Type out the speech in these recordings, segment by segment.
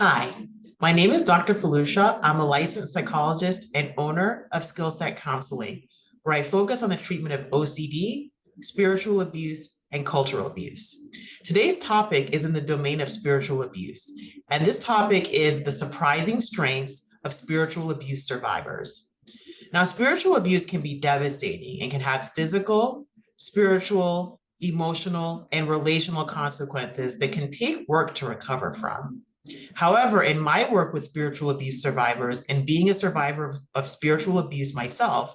Hi, my name is Dr. Felucia. I'm a licensed psychologist and owner of Skillset Counseling, where I focus on the treatment of OCD, spiritual abuse, and cultural abuse. Today's topic is in the domain of spiritual abuse, and this topic is the surprising strengths of spiritual abuse survivors. Now, spiritual abuse can be devastating and can have physical, spiritual, emotional, and relational consequences that can take work to recover from. However, in my work with spiritual abuse survivors and being a survivor of spiritual abuse myself,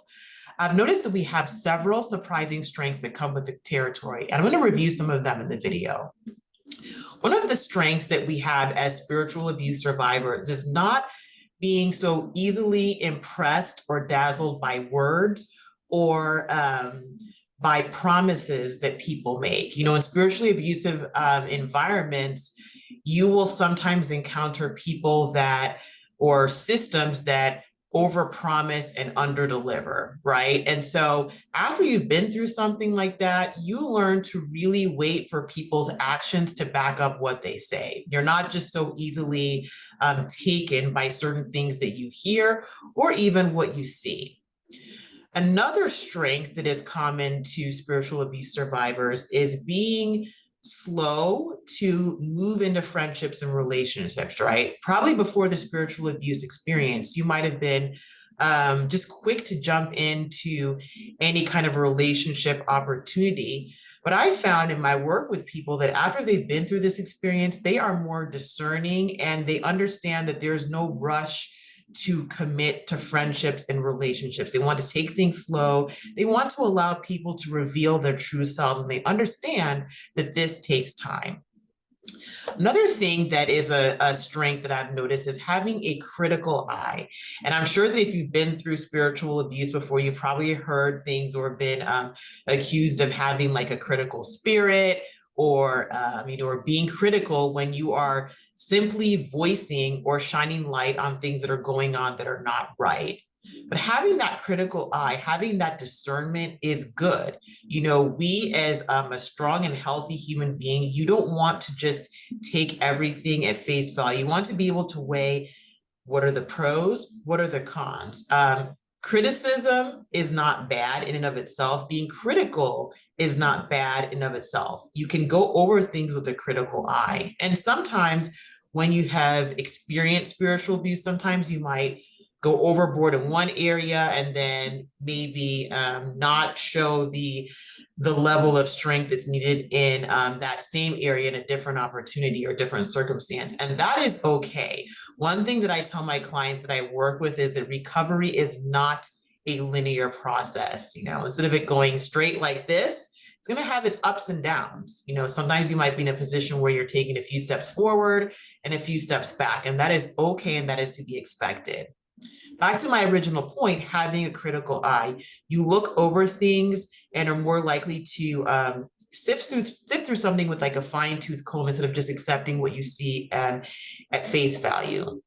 I've noticed that we have several surprising strengths that come with the territory. And I'm going to review some of them in the video. One of the strengths that we have as spiritual abuse survivors is not being so easily impressed or dazzled by words or by promises that people make. In spiritually abusive environments, you will sometimes encounter people that or systems that overpromise and underdeliver, right? And so after you've been through something like that, you learn to really wait for people's actions to back up what they say. You're not just so easily taken by certain things that you hear or even what you see. Another strength that is common to spiritual abuse survivors is being slow to move into friendships and relationships, right? Probably before the spiritual abuse experience, you might have been just quick to jump into any kind of relationship opportunity. But I found in my work with people that after they've been through this experience, they are more discerning and they understand that there's no rush to commit to friendships and relationships. They want to take things slow. They want to allow people to reveal their true selves, and they understand that this takes time. Another thing that is a strength that I've noticed is having a critical eye. And I'm sure that if you've been through spiritual abuse before, you've probably heard things or been accused of having like a critical spirit or being critical when you are simply voicing or shining light on things that are going on that are not right. But having that critical eye, having that discernment is good. We as a strong and healthy human being, you don't want to just take everything at face value. You want to be able to weigh what are the pros, what are the cons. Criticism is not bad in and of itself. Being critical is not bad in and of itself. You can go over things with a critical eye. And sometimes when you have experienced spiritual abuse, sometimes you might go overboard in one area and then maybe not show the level of strength that's needed in that same area in a different opportunity or different circumstance. And that is okay. One thing that I tell my clients that I work with is that recovery is not a linear process. Instead of it going straight like this, it's going to have its ups and downs. Sometimes you might be in a position where you're taking a few steps forward and a few steps back, and that is okay, and that is to be expected. Back to my original point, having a critical eye, you look over things and are more likely to sift through something with like a fine-tooth comb instead of just accepting what you see at face value.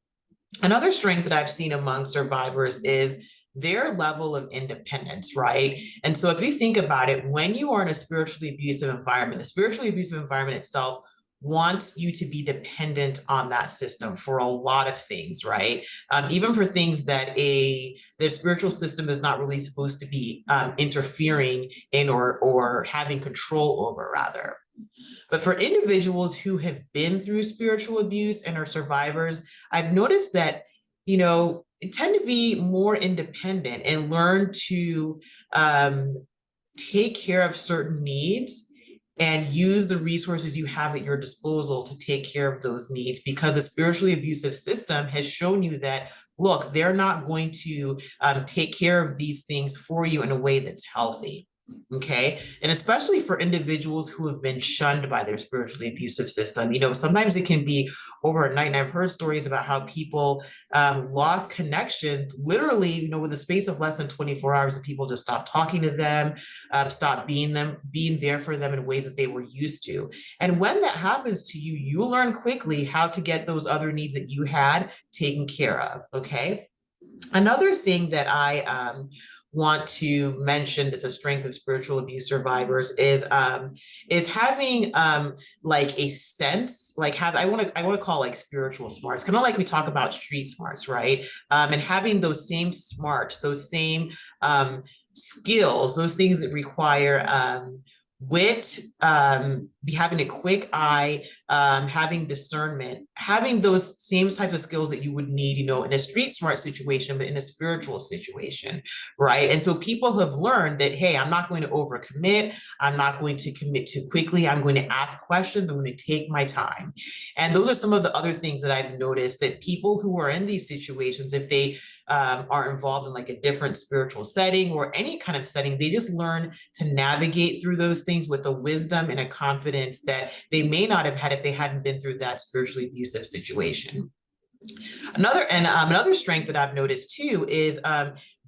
Another strength that I've seen among survivors is their level of independence, right? And so if you think about it, when you are in a spiritually abusive environment, the spiritually abusive environment itself wants you to be dependent on that system for a lot of things, right? Even for things that their spiritual system is not really supposed to be interfering in or having control over, rather. But for individuals who have been through spiritual abuse and are survivors, I've noticed that, tend to be more independent and learn to take care of certain needs and use the resources you have at your disposal to take care of those needs, because a spiritually abusive system has shown you that, look, they're not going to take care of these things for you in a way that's healthy. Okay. And especially for individuals who have been shunned by their spiritually abusive system, sometimes it can be overnight. And I've heard stories about how people lost connection literally, with a space of less than 24 hours, and people just stopped talking to them, stopped being there for them in ways that they were used to. And when that happens to you, you learn quickly how to get those other needs that you had taken care of. Okay. Another thing that I want to mention that's a strength of spiritual abuse survivors is having like a sense, like I want to call like spiritual smarts, kind of like we talk about street smarts, right? And having those same smarts, those same skills, those things that require wit, having a quick eye, having discernment, having those same type of skills that you would need, you know, in a street smart situation, but in a spiritual situation, right? And so people have learned that, hey, I'm not going to overcommit. I'm not going to commit too quickly. I'm going to ask questions. I'm going to take my time. And those are some of the other things that I've noticed, that people who are in these situations, if they are involved in like a different spiritual setting or any kind of setting, they just learn to navigate through those things with a wisdom and a confidence that they may not have had if they hadn't been through that spiritually abusive situation. Another strength that I've noticed too is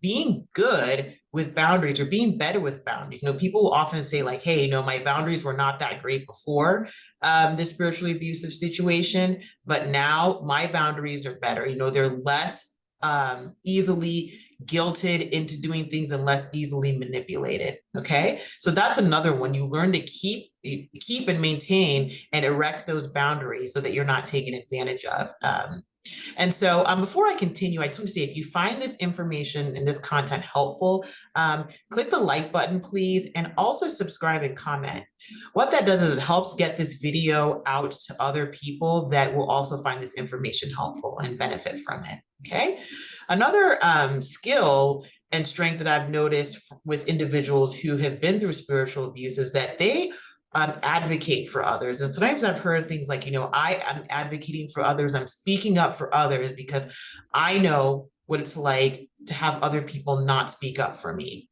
being good with boundaries, or being better with boundaries. You know, people often say like, hey, you know, my boundaries were not that great before this spiritually abusive situation, but now my boundaries are better. You know, they're less easily guilted into doing things and less easily manipulated. Okay, so that's another one. You learn to keep and maintain and erect those boundaries so that you're not taken advantage of. And so before I continue, I just want to say, if you find this information and this content helpful, click the like button, please, and also subscribe and comment. What that does is it helps get this video out to other people that will also find this information helpful and benefit from it, okay? Another skill and strength that I've noticed with individuals who have been through spiritual abuse is that they advocate for others. And sometimes I've heard things like, you know, I am advocating for others. I'm speaking up for others because I know what it's like to have other people not speak up for me.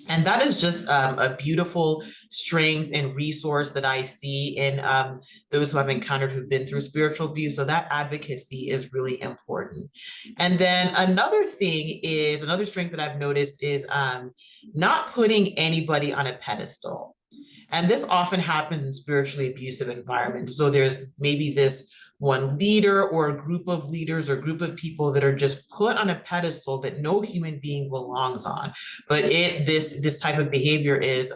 And that is just a beautiful strength and resource that I see in those who I've encountered who've been through spiritual abuse. So that advocacy is really important. And then another strength that I've noticed is not putting anybody on a pedestal. And this often happens in spiritually abusive environments. So there's maybe this one leader or a group of leaders or group of people that are just put on a pedestal that no human being belongs on. But this type of behavior is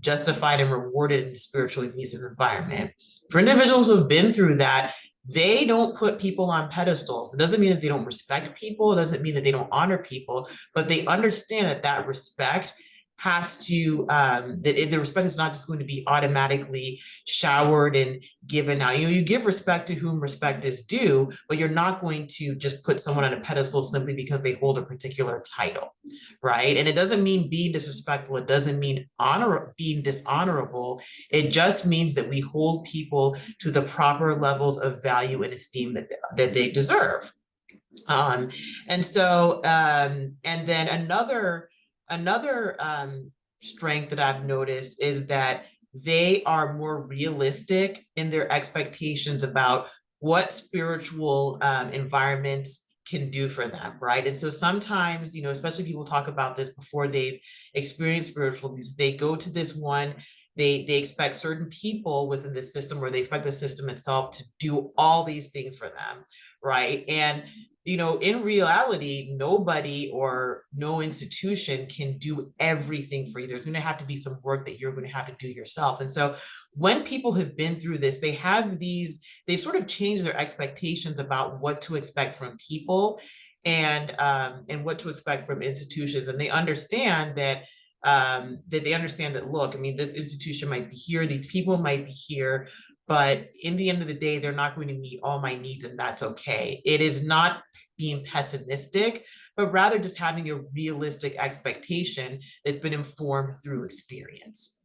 justified and rewarded in a spiritually abusive environment. For individuals who have been through that, they don't put people on pedestals. It doesn't mean that they don't respect people. It doesn't mean that they don't honor people, but they understand that that respect has to, the respect is not just going to be automatically showered and given out. You know, you give respect to whom respect is due, but you're not going to just put someone on a pedestal simply because they hold a particular title, right? And it doesn't mean being disrespectful. It doesn't mean being dishonorable. It just means that we hold people to the proper levels of value and esteem that they deserve. And then another strength that I've noticed is that they are more realistic in their expectations about what spiritual environments can do for them, right? And so sometimes, you know, especially people talk about this before they've experienced spiritual abuse, they go to this one, they expect certain people within the system, or they expect the system itself to do all these things for them, right? And you know, in reality, nobody or no institution can do everything for you. There's going to have to be some work that you're going to have to do yourself. And so when people have been through this, they've sort of changed their expectations about what to expect from people and what to expect from institutions. And they understand that look, I mean, this institution might be here, these people might be here, but in the end of the day, they're not going to meet all my needs, and that's okay. It is not being pessimistic, but rather just having a realistic expectation that's been informed through experience.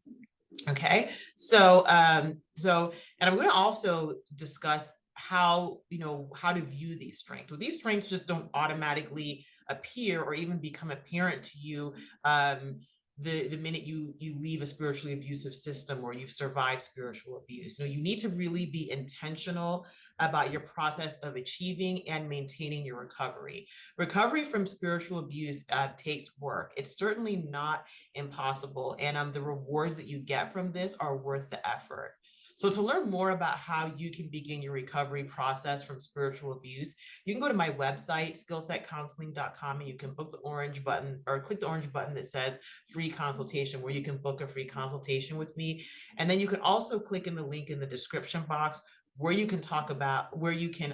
Okay, so and I'm going to also discuss how to view these strengths. Well, these strengths just don't automatically appear or even become apparent to you the minute you leave a spiritually abusive system or you've survived spiritual abuse. You need to really be intentional about your process of achieving and maintaining your recovery. Recovery from spiritual abuse takes work. It's certainly not impossible, and the rewards that you get from this are worth the effort. So to learn more about how you can begin your recovery process from spiritual abuse, you can go to my website, skillsetcounseling.com, and you can book the orange button or click the orange button that says free consultation, where you can book a free consultation with me. And then you can also click in the link in the description box where you can talk about, where you can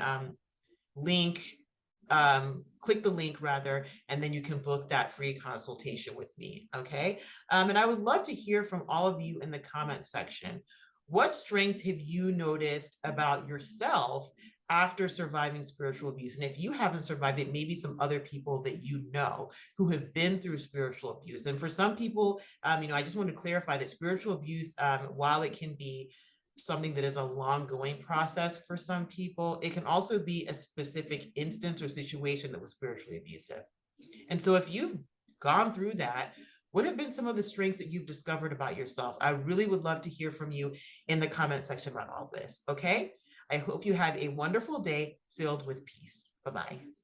click the link rather, and then you can book that free consultation with me, okay? And I would love to hear from all of you in the comment section. What strengths have you noticed about yourself after surviving spiritual abuse? And if you haven't survived it, maybe some other people that you know who have been through spiritual abuse. And for some people, I just want to clarify that spiritual abuse, while it can be something that is a long going process for some people, it can also be a specific instance or situation that was spiritually abusive. And so if you've gone through that, what have been some of the strengths that you've discovered about yourself? I really would love to hear from you in the comment section about all this, okay? I hope you have a wonderful day filled with peace. Bye-bye.